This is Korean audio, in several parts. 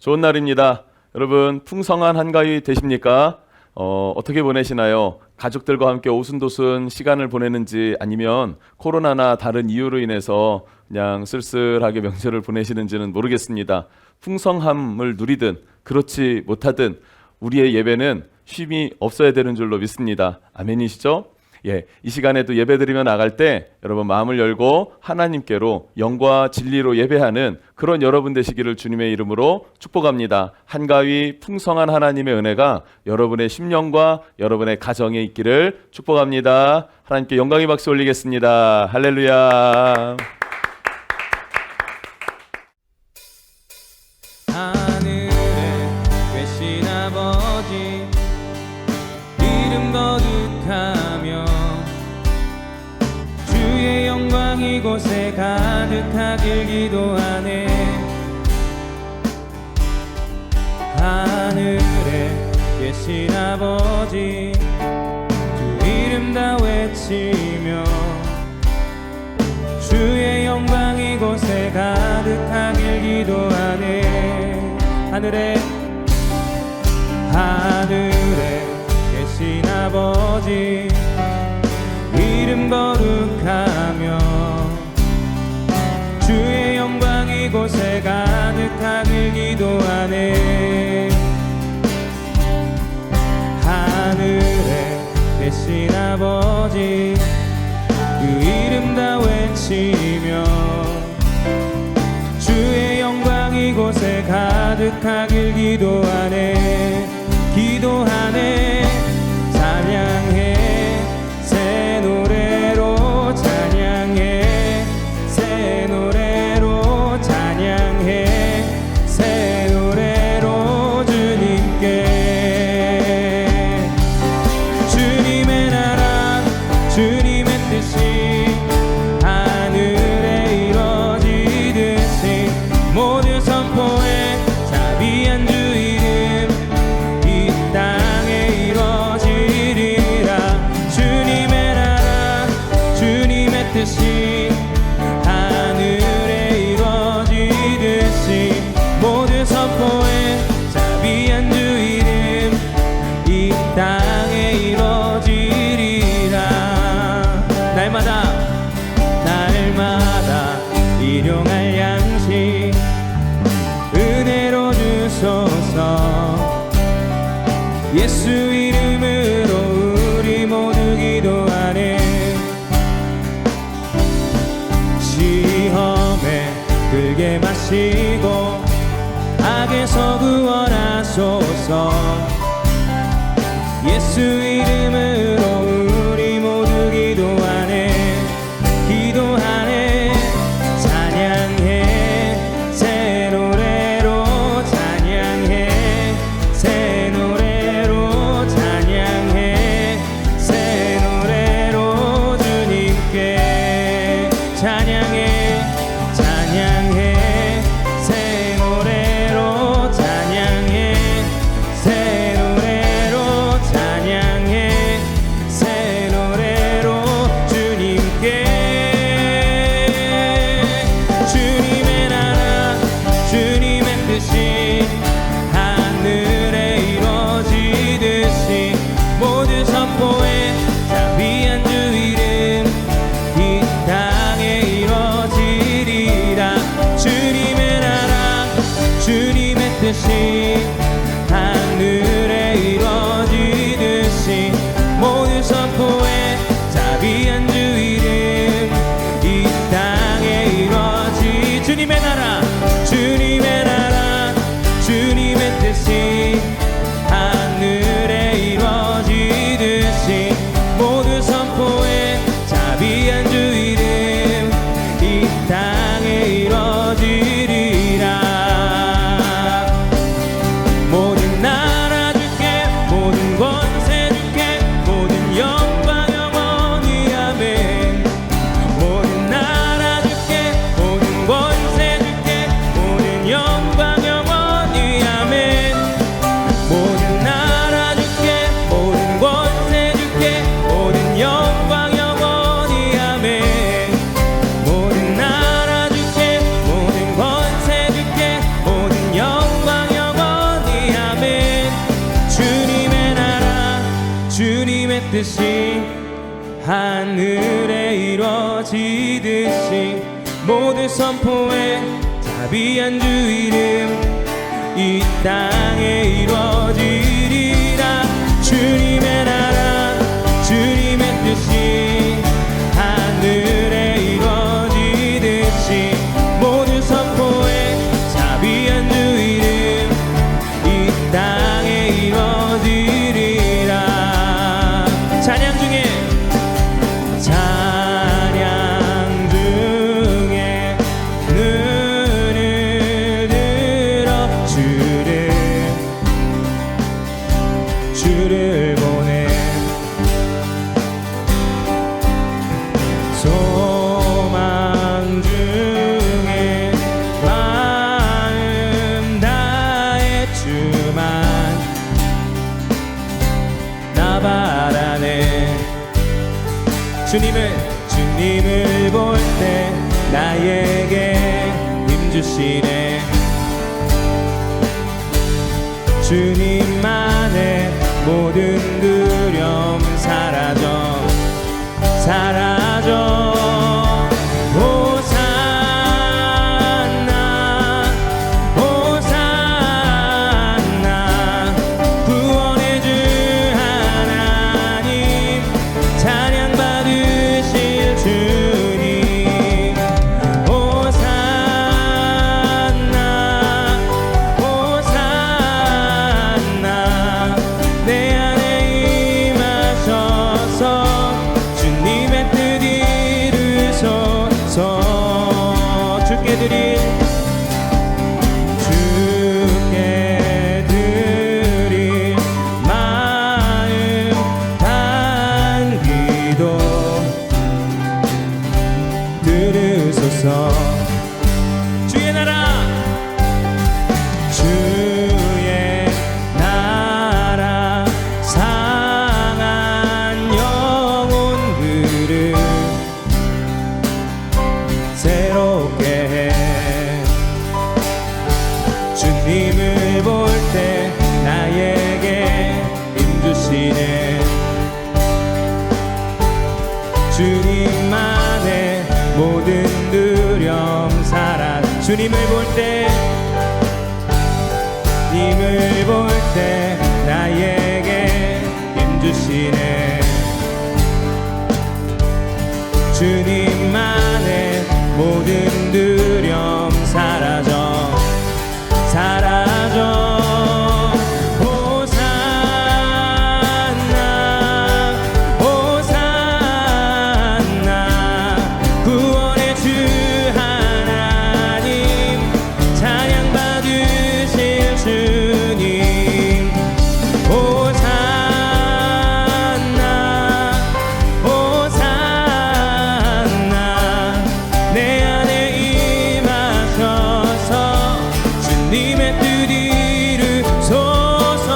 좋은 날입니다. 여러분 풍성한 한가위 되십니까? 어떻게 보내시나요? 가족들과 함께 오순도순 시간을 보내는지 아니면 코로나나 다른 이유로 인해서 그냥 쓸쓸하게 명절을 보내시는지는 모르겠습니다. 풍성함을 누리든 그렇지 못하든 우리의 예배는 쉼이 없어야 되는 줄로 믿습니다. 아멘이시죠? 이 시간에도 예배드리며 나갈 때 여러분 마음을 열고 하나님께로 영과 진리로 예배하는 그런 여러분 되시기를 주님의 이름으로 축복합니다. 한가위 풍성한 하나님의 은혜가 여러분의 심령과 여러분의 가정에 있기를 축복합니다. 하나님께 영광의 박수 올리겠습니다. 할렐루야. 하늘에 계신 아버지 이름 거룩하며 주의 영광 이곳에 가득하길 기도하네. 하늘에 계신 아버지 주 이름 다 외치며 주의 영광 이곳에 가득하길 기도하네. 하늘에 계신 아버지 이름 거룩하며 주의 영광 이곳에 가득하길 기도하네. 하늘에 계신 아버지 그 이름 다 외치며 주의 영광 이곳에 가득하길 기도하네. 찬양해 새 노래로 찬양해 새 노래로 찬양해 새 노래로 주님께 주님의 나라 주님의 뜻이 하늘에 이루어지듯이 모두 선포해 자비한 주 이름 이 땅에 이루어지리라. 주님의 나라 주님의 뜻이 하늘에 이루어지듯이 모두 선포해 자비한 주 이름 이 땅에 이루어지리라. 날마다 일용할 양식 은혜로 주소서. 예수 이름으로 우리 모두 기도하네. 시험에 들게 마시고 악에서 구원하소서. 예수 이름으로 우리 모두 기도하네. 찬양해 새 노래로 찬양해 새 노래로 찬양해 새 노래로 주님께 찬양해 새 노래로 찬양해 새 노래로 찬양해 새 노래로 주님께 주님의 나라 주님의 뜻이 하늘에 이루어지듯이 모두 선포해 자비한 주 이름 이 땅에 이루어지리라. 주님의 나라 주님의 뜻이 하늘에 이루어지듯이 모두 선포해 자비한 주 이름 이 땅에 이루어지. 주님의 나라 주님의 뜻이 하늘에 이루어지듯이 모두 선포해 자비한 주 이름 이 땅에 이루어지리라. 모든 나라 주께 모든 권세 주께 모든 영광 영원히 아멘. 모든 나라 주께 모든 권세 주께 모든 영광 영원히 아멘. 뜻이 하늘에 이루어지듯이 모든 선포에 자비한 주 이름 이 땅에 이루어지리라. 주님의 나라 주님의 뜻이 하늘에 이루어지듯이 모든 선포에 자비한 주 이름 이 땅에 이루어지리라. 찬양 중에 눈을 들어 주를 보내 소망 중에 마음 다해 주만 나 바라네. 주님을 볼 때 나에게 힘주시네. 주님만의 모든 두려움 사라져 호산나 호산나 구원의 주 하나님 찬양 받으실 주님 호산나 호산나 내 안에 임하셔서 주님의 뜻 이루소서. 주께 드릴 마음 단 기도 들으소서. 주의 나라 상한 영혼들을 새롭게 해. 주님을 볼 때 나에게 힘주시네. 주님만의 모든 두려움 주님을 볼 때 나에게 힘주시네. 주님만의 모든 두려움 사라져 호산나 호산나 구원의 주 하나님 찬양 받으실 주님 호산나 호산나 내 안에 임하셔서 주님의 뜻 이루소서.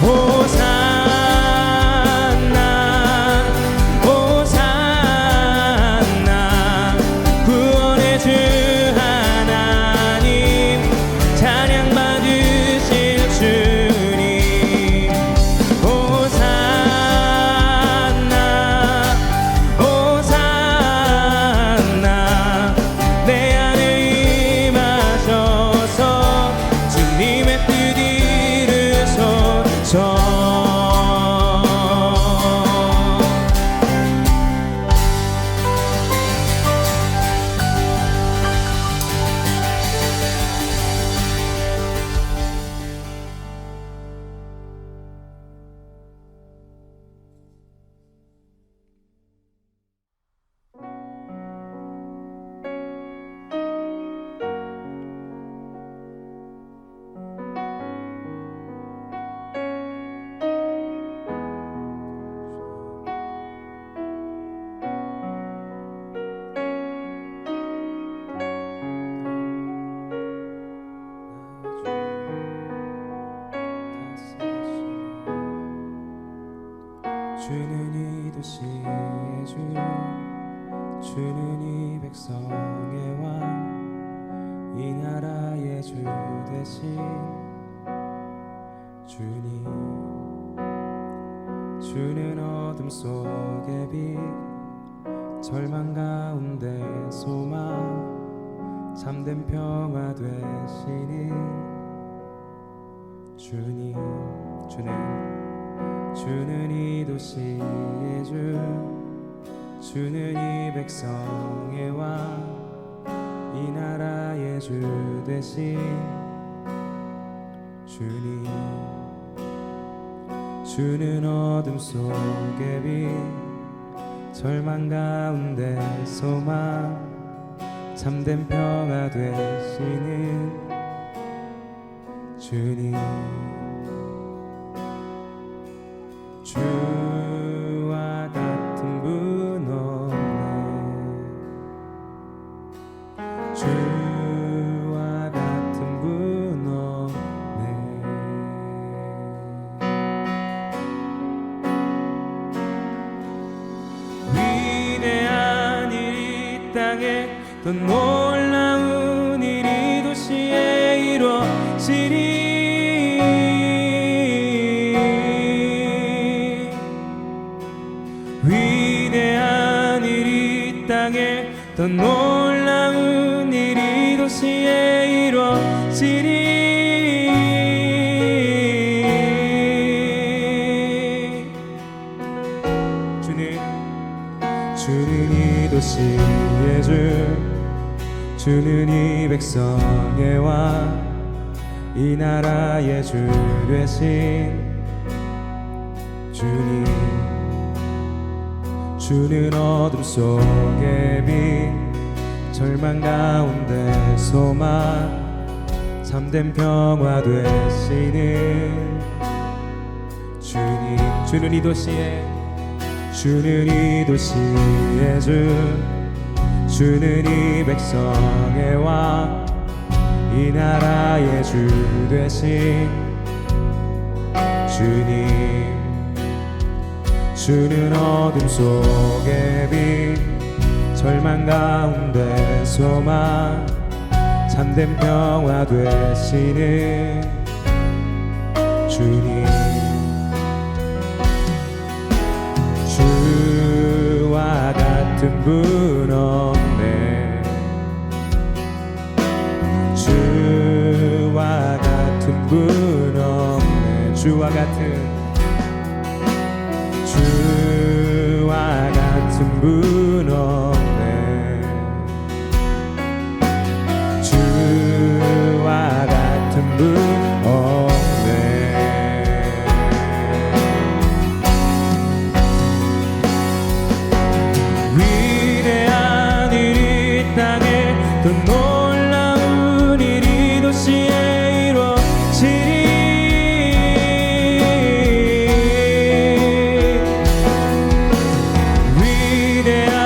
호산나 호산나 구원의 주 하나님 찬양 받으실 주님 호산나 호산나 내 안에 임하셔서 주님의 뜻 이루소서. 주는 이 도시의 주, 주는 이 백성의 왕, 이 나라의 주 되신 주님. 주는 어둠 속의 빛 절망 가운데 소망 참된 평화 되시는 주님 주는 이 도시의 주는 이 백성의 왕 이 나라의 주 되신 주는 어둠 속의 빛 절망 가운데 소망 참된 평화 되시는 주님 주와 같은 분 없네 주와 같은 분 없네 위대한 일 이 땅에 또 놀라운 일이 도시에 이루어지리 위대한 일이 이 땅에 더 놀라운 일이 도시에 이루어지리 주는 이 도시의 주는 이 백성의 왕 이 나라의 주 되신 주는 어둠 속의 빛 절망 가운데 소망 참된 평화 되시는 주는 이 도시의 주는 이 백성의 왕 이 나라의 주 되신 주는 어둠 속의 빛 절망 가운데 소망 참된 평화 되시는 주님 주와 같은 분 없네 주와 같은 분 없네 주와 같은 분 없네 주와 같은 분 없네 위대한 일이 이 땅에 또 놀라운 일이 도시에 이루어지리 위대한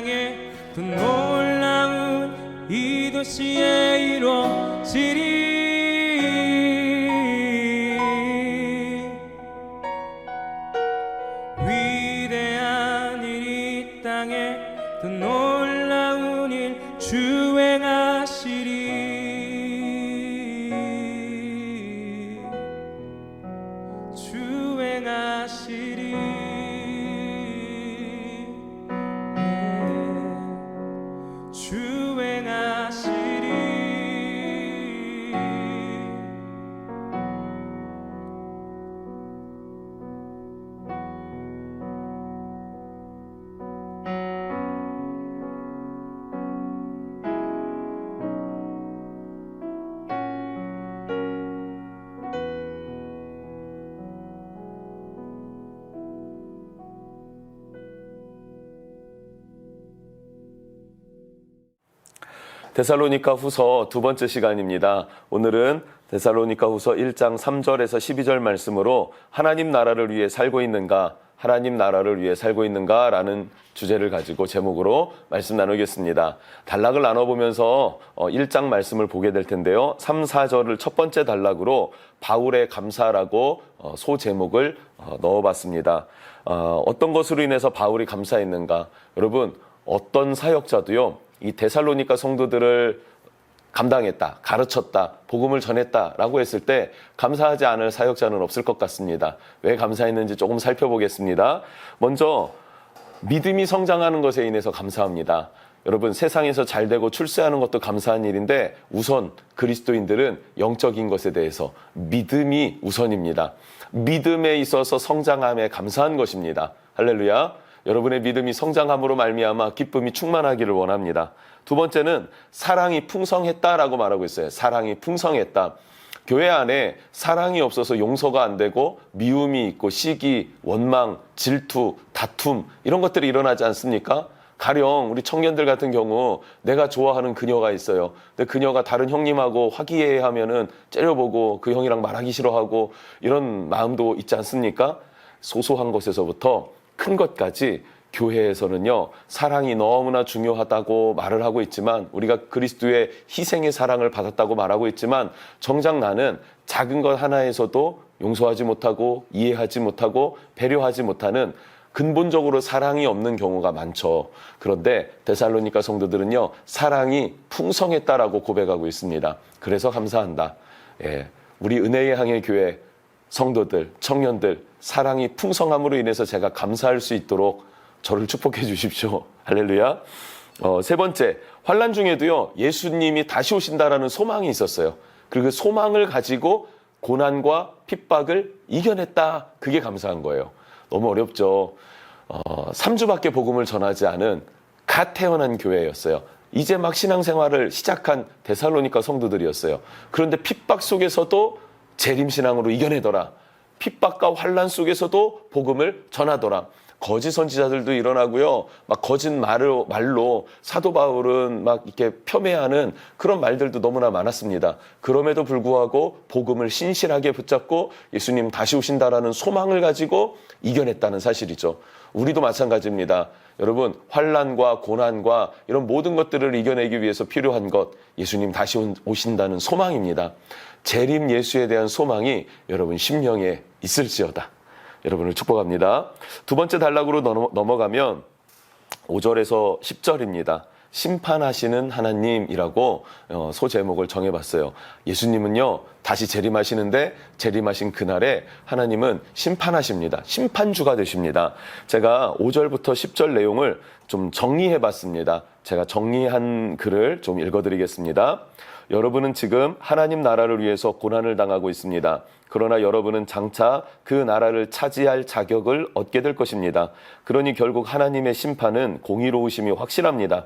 땅에 또 놀라운 이 도시에 이루어지리. 위대한 일 이 땅에 또 놀라운 일 주행하시리. 주행하시리. 데살로니가 후서 두 번째 시간입니다. 오늘은 데살로니가 후서 1장 3절에서 12절 말씀으로 하나님 나라를 위해 살고 있는가, 하나님 나라를 위해 살고 있는가 라는 주제를 가지고 제목으로 말씀 나누겠습니다. 단락을 나눠보면서 1장 말씀을 보게 될 텐데요. 3, 4절을 첫 번째 단락으로 바울의 감사라고 소제목을 넣어봤습니다. 어떤 것으로 인해서 바울이 감사했는가? 여러분, 어떤 사역자도요, 이 데살로니가 성도들을 감당했다, 가르쳤다, 복음을 전했다라고 했을 때 감사하지 않을 사역자는 없을 것 같습니다. 왜 감사했는지 조금 살펴보겠습니다. 먼저 믿음이 성장하는 것에 인해서 감사합니다. 여러분, 세상에서 잘 되고 출세하는 것도 감사한 일인데 우선 그리스도인들은 영적인 것에 대해서 믿음이 우선입니다. 믿음에 있어서 성장함에 감사한 것입니다. 할렐루야. 여러분의 믿음이 성장함으로 말미암아 기쁨이 충만하기를 원합니다. 두 번째는 사랑이 풍성했다라고 말하고 있어요. 사랑이 풍성했다. 교회 안에 사랑이 없어서 용서가 안 되고 미움이 있고 시기, 원망, 질투, 다툼 이런 것들이 일어나지 않습니까? 가령 우리 청년들 같은 경우 내가 좋아하는 그녀가 있어요. 근데 그녀가 다른 형님하고 화기애애하면은 째려보고 그 형이랑 말하기 싫어하고 이런 마음도 있지 않습니까? 소소한 것에서부터 큰 것까지 교회에서는요, 사랑이 너무나 중요하다고 말을 하고 있지만, 우리가 그리스도의 희생의 사랑을 받았다고 말하고 있지만, 정작 나는 작은 것 하나에서도 용서하지 못하고 이해하지 못하고 배려하지 못하는 근본적으로 사랑이 없는 경우가 많죠. 그런데 데살로니가 성도들은요, 사랑이 풍성했다라고 고백하고 있습니다. 그래서 감사한다. 예, 우리 은혜의 항해 교회 성도들, 청년들, 사랑이 풍성함으로 인해서 제가 감사할 수 있도록 저를 축복해 주십시오. 할렐루야. 세 번째, 환난 중에도요, 예수님이 다시 오신다라는 소망이 있었어요. 그리고 그 소망을 가지고 고난과 핍박을 이겨냈다. 그게 감사한 거예요. 너무 어렵죠. 3주밖에 복음을 전하지 않은 갓 태어난 교회였어요. 이제 막 신앙생활을 시작한 데살로니가 성도들이었어요. 그런데 핍박 속에서도 재림신앙으로 이겨내더라. 핍박과 환난 속에서도 복음을 전하더라. 거짓 선지자들도 일어나고요. 막 거짓 말로 사도 바울은 막 이렇게 폄훼하는 그런 말들도 너무나 많았습니다. 그럼에도 불구하고 복음을 신실하게 붙잡고 예수님 다시 오신다라는 소망을 가지고 이겨냈다는 사실이죠. 우리도 마찬가지입니다. 여러분, 환난과 고난과 이런 모든 것들을 이겨내기 위해서 필요한 것, 예수님 다시 오신다는 소망입니다. 재림 예수에 대한 소망이 여러분 심령에 있을지어다. 여러분을 축복합니다. 두 번째 단락으로 넘어가면 5절에서 10절입니다. 심판하시는 하나님이라고 소제목을 정해봤어요. 예수님은요, 다시 재림하시는데 재림하신 그날에 하나님은 심판하십니다. 심판주가 되십니다. 제가 5절부터 10절 내용을 좀 정리해봤습니다. 제가 정리한 글을 좀 읽어드리겠습니다. 여러분은 지금 하나님 나라를 위해서 고난을 당하고 있습니다. 그러나 여러분은 장차 그 나라를 차지할 자격을 얻게 될 것입니다. 그러니 결국 하나님의 심판은 공의로우심이 확실합니다.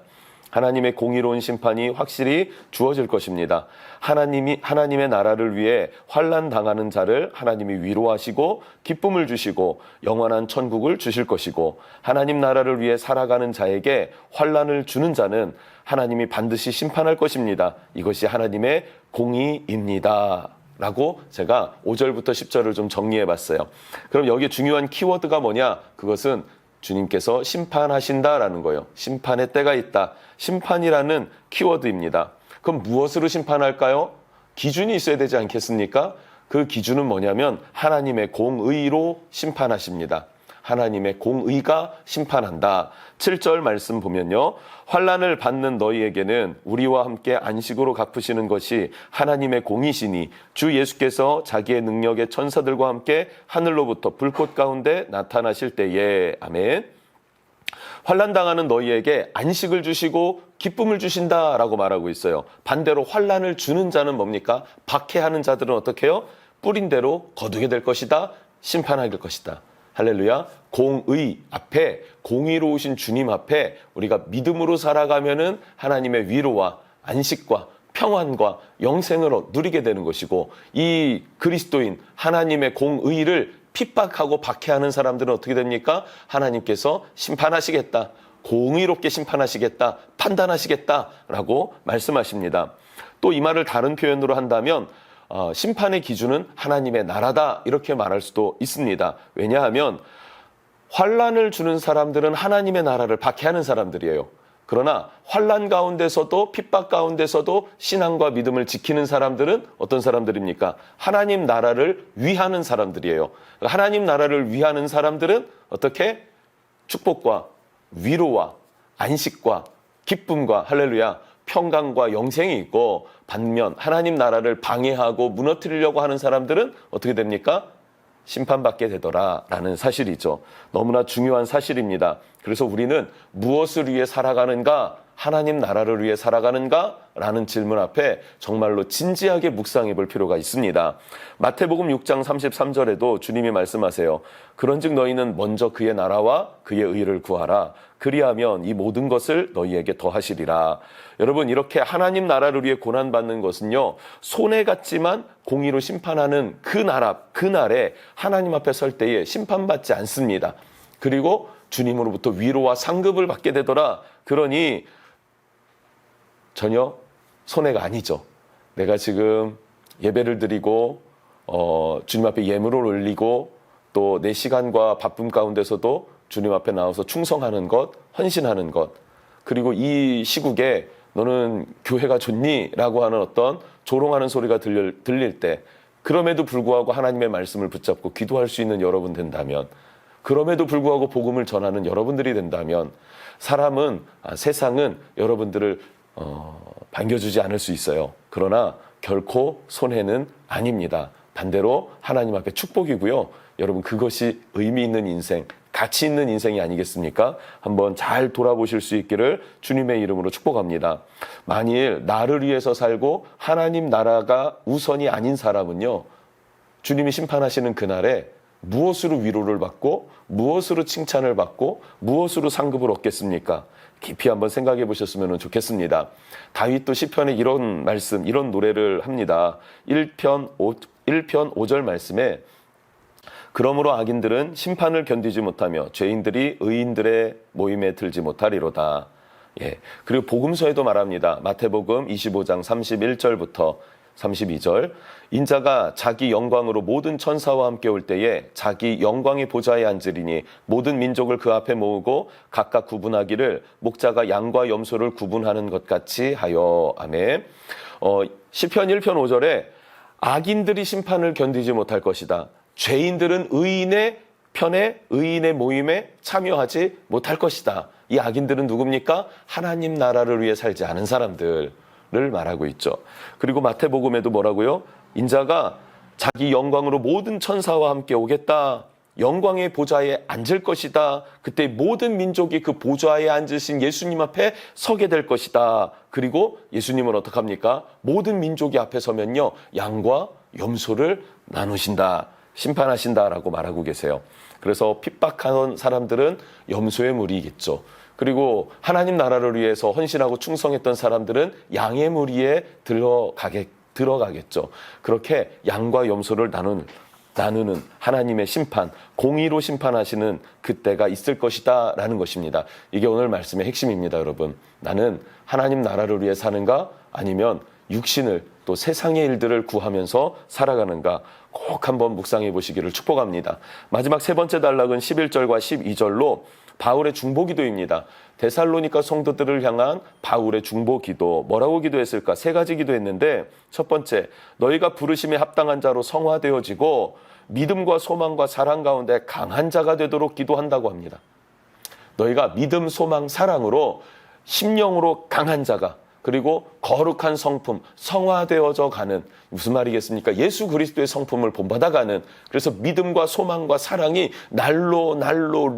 하나님의 공의로운 심판이 확실히 주어질 것입니다. 하나님의 나라를 위해 환난 당하는 자를 하나님이 위로하시고 기쁨을 주시고 영원한 천국을 주실 것이고, 하나님 나라를 위해 살아가는 자에게 환난을 주는 자는 하나님이 반드시 심판할 것입니다. 이것이 하나님의 공의입니다. 라고 제가 5절부터 10절을 좀 정리해 봤어요. 그럼 여기에 중요한 키워드가 뭐냐? 그것은 주님께서 심판하신다라는 거예요. 심판의 때가 있다. 심판이라는 키워드입니다. 그럼 무엇으로 심판할까요? 기준이 있어야 되지 않겠습니까? 그 기준은 뭐냐면 하나님의 공의로 심판하십니다. 하나님의 공의가 심판한다. 7절 말씀 보면요. 환난을 받는 너희에게는 우리와 함께 안식으로 갚으시는 것이 하나님의 공이시니 주 예수께서 자기의 능력의 천사들과 함께 하늘로부터 불꽃 가운데 나타나실 때에. 아멘. 환난 당하는 너희에게 안식을 주시고 기쁨을 주신다라고 말하고 있어요. 반대로 환난을 주는 자는 뭡니까? 박해하는 자들은 어떻게 해요? 뿌린 대로 거두게 될 것이다. 심판하게 될 것이다. 할렐루야. 공의 앞에, 공의로우신 주님 앞에 우리가 믿음으로 살아가면은 하나님의 위로와 안식과 평안과 영생을 누리게 되는 것이고, 이 그리스도인 하나님의 공의를 핍박하고 박해하는 사람들은 어떻게 됩니까? 하나님께서 심판하시겠다. 공의롭게 심판하시겠다. 판단하시겠다라고 말씀하십니다. 또 이 말을 다른 표현으로 한다면 심판의 기준은 하나님의 나라다, 이렇게 말할 수도 있습니다. 왜냐하면 환난을 주는 사람들은 하나님의 나라를 박해하는 사람들이에요. 그러나 환난 가운데서도 핍박 가운데서도 신앙과 믿음을 지키는 사람들은 어떤 사람들입니까? 하나님 나라를 위하는 사람들이에요. 하나님 나라를 위하는 사람들은 어떻게? 축복과 위로와 안식과 기쁨과 할렐루야 평강과 영생이 있고, 반면 하나님 나라를 방해하고 무너뜨리려고 하는 사람들은 어떻게 됩니까? 심판받게 되더라라는 사실이죠. 너무나 중요한 사실입니다. 그래서 우리는 무엇을 위해 살아가는가? 하나님 나라를 위해 살아가는가? 라는 질문 앞에 정말로 진지하게 묵상해 볼 필요가 있습니다. 마태복음 6장 33절에도 주님이 말씀하세요. 그런즉 너희는 먼저 그의 나라와 그의 의를 구하라. 그리하면 이 모든 것을 너희에게 더하시리라. 여러분, 이렇게 하나님 나라를 위해 고난받는 것은요, 손해 같지만 공의로 심판하는 그 나라, 그날에 하나님 앞에 설 때에 심판받지 않습니다. 그리고 주님으로부터 위로와 상급을 받게 되더라. 그러니 전혀 손해가 아니죠. 내가 지금 예배를 드리고 주님 앞에 예물을 올리고 또 내 시간과 바쁨 가운데서도 주님 앞에 나와서 충성하는 것, 헌신하는 것, 그리고 이 시국에 너는 교회가 좋니? 라고 하는 어떤 조롱하는 소리가 들릴 때, 그럼에도 불구하고 하나님의 말씀을 붙잡고 기도할 수 있는 여러분 된다면, 그럼에도 불구하고 복음을 전하는 여러분들이 된다면, 세상은 여러분들을 반겨주지 않을 수 있어요. 그러나 결코 손해는 아닙니다. 반대로 하나님 앞에 축복이고요. 여러분, 그것이 의미 있는 인생, 가치 있는 인생이 아니겠습니까? 한번 잘 돌아보실 수 있기를 주님의 이름으로 축복합니다. 만일 나를 위해서 살고 하나님 나라가 우선이 아닌 사람은요, 주님이 심판하시는 그날에 무엇으로 위로를 받고 무엇으로 칭찬을 받고 무엇으로 상급을 얻겠습니까? 깊이 한번 생각해 보셨으면 좋겠습니다. 다윗도 시편에 이런 말씀, 이런 노래를 합니다. 1편 5절 말씀에 그러므로 악인들은 심판을 견디지 못하며 죄인들이 의인들의 모임에 들지 못하리로다. 예. 그리고 복음서에도 말합니다. 마태복음 25장 31절부터 32절. 인자가 자기 영광으로 모든 천사와 함께 올 때에 자기 영광의 보좌에 앉으리니 모든 민족을 그 앞에 모으고 각각 구분하기를 목자가 양과 염소를 구분하는 것 같이 하여. 아멘. 시편 1편 5절에 악인들이 심판을 견디지 못할 것이다. 죄인들은 의인의 편에, 의인의 모임에 참여하지 못할 것이다. 이 악인들은 누굽니까? 하나님 나라를 위해 살지 않은 사람들을 말하고 있죠. 그리고 마태복음에도 뭐라고요? 인자가 자기 영광으로 모든 천사와 함께 오겠다. 영광의 보좌에 앉을 것이다. 그때 모든 민족이 그 보좌에 앉으신 예수님 앞에 서게 될 것이다. 그리고 예수님은 어떡합니까? 모든 민족이 앞에 서면요, 양과 염소를 나누신다. 심판하신다라고 말하고 계세요. 그래서 핍박하는 사람들은 염소의 무리이겠죠. 그리고 하나님 나라를 위해서 헌신하고 충성했던 사람들은 양의 무리에 들어가겠죠. 그렇게 양과 염소를 나누는 하나님의 심판, 공의로 심판하시는 그때가 있을 것이다 라는 것입니다. 이게 오늘 말씀의 핵심입니다, 여러분. 나는 하나님 나라를 위해 사는가? 아니면 육신을, 또 세상의 일들을 구하면서 살아가는가? 꼭 한번 묵상해 보시기를 축복합니다. 마지막 세 번째 단락은 11절과 12절로 바울의 중보기도입니다. 데살로니가 성도들을 향한 바울의 중보기도, 뭐라고 기도했을까? 세 가지 기도했는데, 첫 번째, 너희가 부르심에 합당한 자로 성화되어지고 믿음과 소망과 사랑 가운데 강한 자가 되도록 기도한다고 합니다. 너희가 믿음, 소망, 사랑으로 심령으로 강한 자가, 그리고 거룩한 성품, 성화되어져 가는, 무슨 말이겠습니까? 예수 그리스도의 성품을 본받아가는, 그래서 믿음과 소망과 사랑이 날로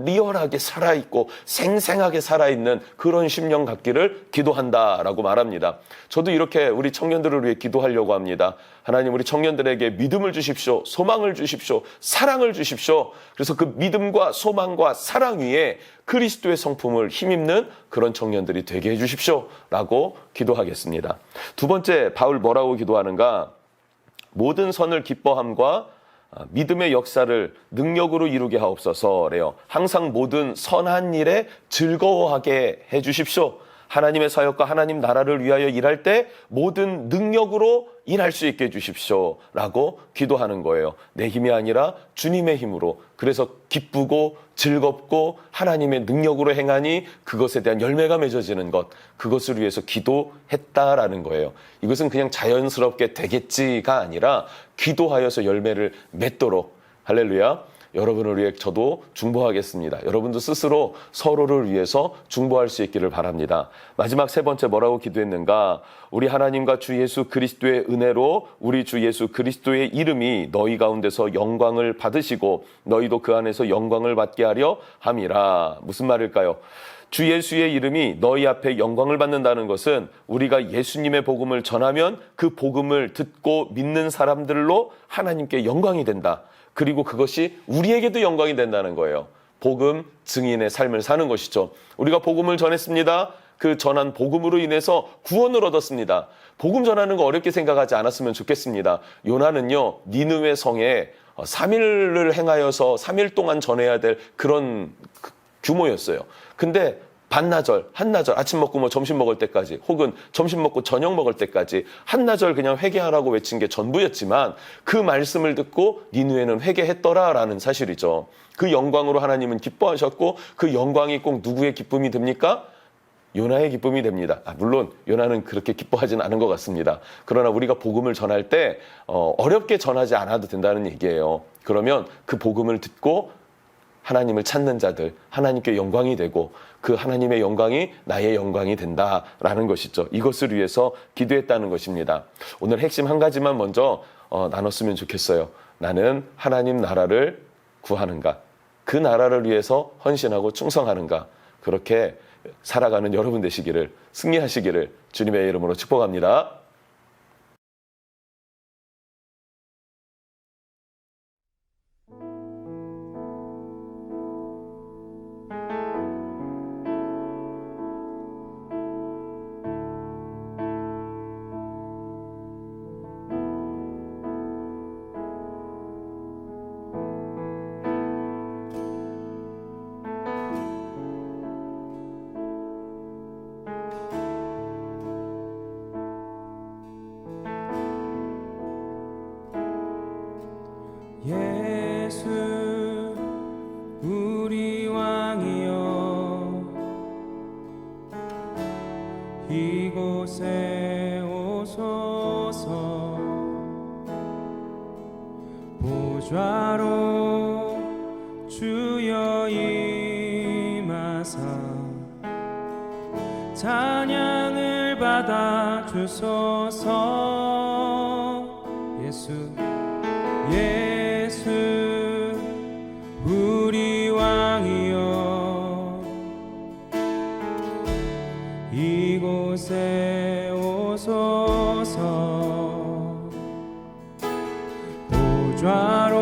리얼하게 살아있고 생생하게 살아있는 그런 심령 갖기를 기도한다라고 말합니다. 저도 이렇게 우리 청년들을 위해 기도하려고 합니다. 하나님, 우리 청년들에게 믿음을 주십시오. 소망을 주십시오. 사랑을 주십시오. 그래서 그 믿음과 소망과 사랑 위에 그리스도의 성품을 힘입는 그런 청년들이 되게 해주십시오 라고 기도하겠습니다. 두 번째, 바울 뭐라고 기도하는가? 모든 선을 기뻐함과 믿음의 역사를 능력으로 이루게 하옵소서래요. 항상 모든 선한 일에 즐거워하게 해주십시오. 하나님의 사역과 하나님 나라를 위하여 일할 때 모든 능력으로 일할 수 있게 해주십시오 라고 기도하는 거예요. 내 힘이 아니라 주님의 힘으로. 그래서 기쁘고 즐겁고 하나님의 능력으로 행하니 그것에 대한 열매가 맺어지는 것, 그것을 위해서 기도했다라는 거예요. 이것은 그냥 자연스럽게 되겠지가 아니라 기도하여서 열매를 맺도록, 할렐루야, 여러분을 위해 저도 중보하겠습니다. 여러분도 스스로 서로를 위해서 중보할 수 있기를 바랍니다. 마지막 세 번째 뭐라고 기도했는가? 우리 하나님과 주 예수 그리스도의 은혜로 우리 주 예수 그리스도의 이름이 너희 가운데서 영광을 받으시고 너희도 그 안에서 영광을 받게 하려 함이라. 무슨 말일까요? 주 예수의 이름이 너희 앞에 영광을 받는다는 것은 우리가 예수님의 복음을 전하면 그 복음을 듣고 믿는 사람들로 하나님께 영광이 된다. 그리고 그것이 우리에게도 영광이 된다는 거예요. 복음 증인의 삶을 사는 것이죠. 우리가 복음을 전했습니다. 그 전한 복음으로 인해서 구원을 얻었습니다. 복음 전하는 거 어렵게 생각하지 않았으면 좋겠습니다. 요나는요, 니느웨 성에 3일을 행하여서 3일 동안 전해야 될 그런 규모였어요. 근데 반나절, 한나절, 아침 먹고 점심 먹을 때까지, 혹은 점심 먹고 저녁 먹을 때까지 한나절 그냥 회개하라고 외친 게 전부였지만 그 말씀을 듣고 니느웨는 회개했더라라는 사실이죠. 그 영광으로 하나님은 기뻐하셨고 그 영광이 꼭 누구의 기쁨이 됩니까? 요나의 기쁨이 됩니다. 물론 요나는 그렇게 기뻐하지는 않은 것 같습니다. 그러나 우리가 복음을 전할 때 어렵게 전하지 않아도 된다는 얘기예요. 그러면 그 복음을 듣고 하나님을 찾는 자들, 하나님께 영광이 되고 그 하나님의 영광이 나의 영광이 된다라는 것이죠. 이것을 위해서 기도했다는 것입니다. 오늘 핵심 한 가지만 먼저 나눴으면 좋겠어요. 나는 하나님 나라를 구하는가? 그 나라를 위해서 헌신하고 충성하는가? 그렇게 살아가는 여러분 되시기를, 승리하시기를 주님의 이름으로 축복합니다. 예수 우리 왕이여 이곳에 오소서 보좌로 주여 임하사 찬양을 받아 주소서. 예수 우리 왕이여 이곳에 오소서 보좌로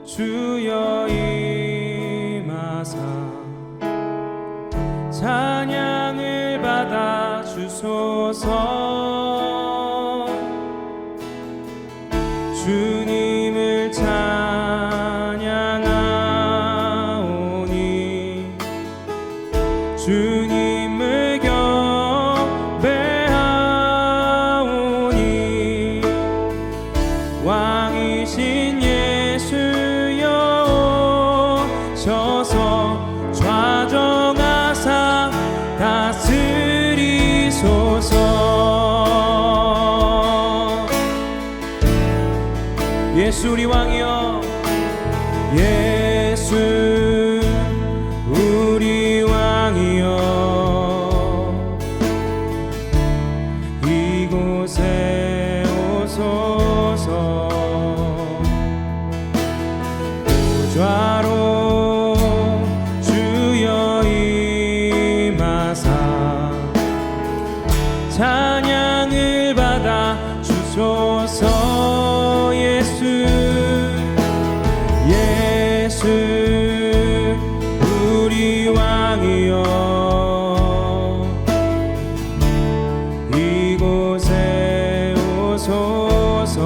주여 임하사 찬양을 받아 주소서. 주님을 찬양하오니 주님을 경배하오니 왕이신 예수여 오셔서 다스리소서. 예수 우리 왕이여, 예수 우리 왕이여, 이곳에 오소서. 보좌로 주여 임하사 찬양을 받아 주소서. 예수 예수 우리 왕이여, 이곳에 오소서.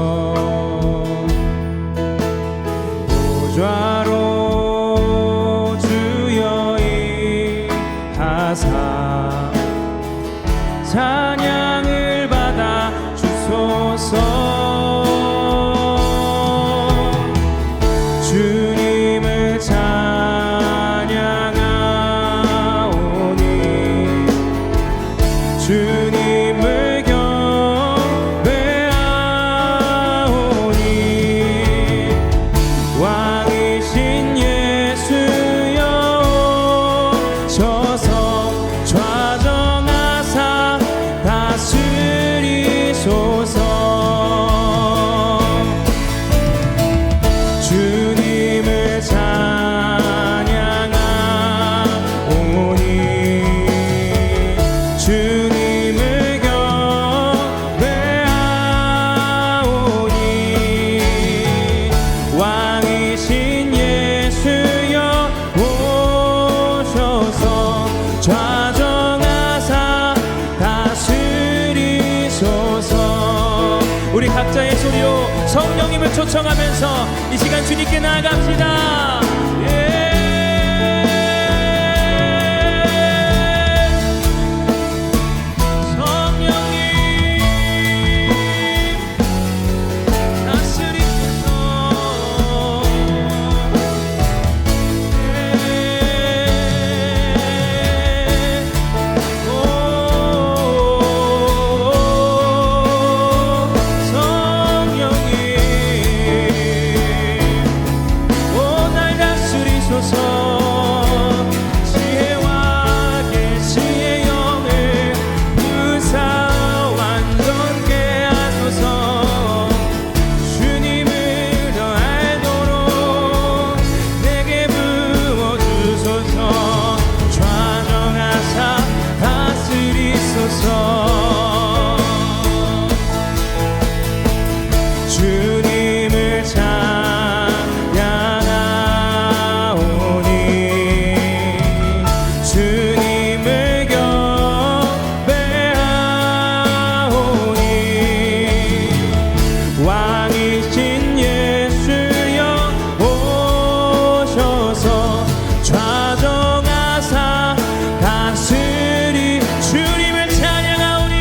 보좌로 주여 임하사 찬양을 받아 주소서. 주님을 찬양하오니 주님을 경배하오니 왕이신 예수여 오셔서 좌정하사 다스리소서. 주님을 찬양하오니 주님을 경배하오니 왕이신 예수여 오셔서 좌정하사 다스리소서. 우리 각자의 소리로 성령님을 초청하면서 이 시간 주님께 나아갑시다. 성령님 다스리소서. 지혜와 계시의 영을 부사 완전케 하소서. 주님을 더 알도록 내게 부어주소서. 좌정하사 다스리소서. 주님을 찬양하오니 주님을 경배하오니 왕이신 예수여 오셔서 좌정하사 다스리. 주님을 찬양하오니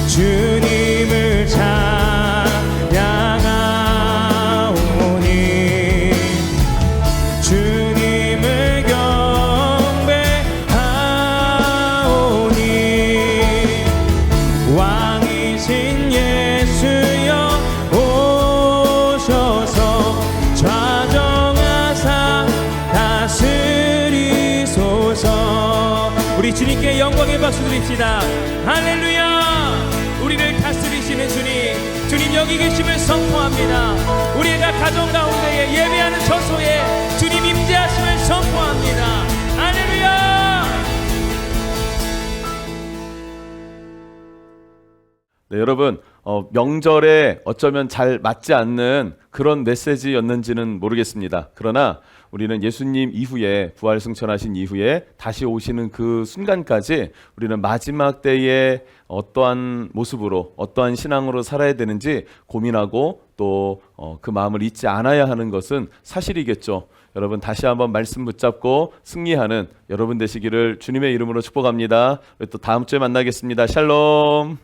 주님을 찬양하오니 주님을 경배하오니 왕이신 예수여 오셔서 좌정하사 다스리소서. 우리 주님께 영광의 박수 드립시다. 할렐루야. 우리를 다스리시는 주님, 주님 여기 계심을 선포합니다. 우리가 가정 가운데에 예배하는 처소에 주님 임재하심을 선포합니다. 할렐루야. 네, 여러분 명절에 어쩌면 잘 맞지 않는 그런 메시지였는지는 모르겠습니다. 그러나 우리는 예수님 이후에 부활 승천하신 이후에 다시 오시는 그 순간까지 우리는 마지막 때에 어떠한 모습으로 어떠한 신앙으로 살아야 되는지 고민하고 또 그 마음을 잊지 않아야 하는 것은 사실이겠죠. 여러분 다시 한번 말씀 붙잡고 승리하는 여러분 되시기를 주님의 이름으로 축복합니다. 또 다음 주에 만나겠습니다. 샬롬.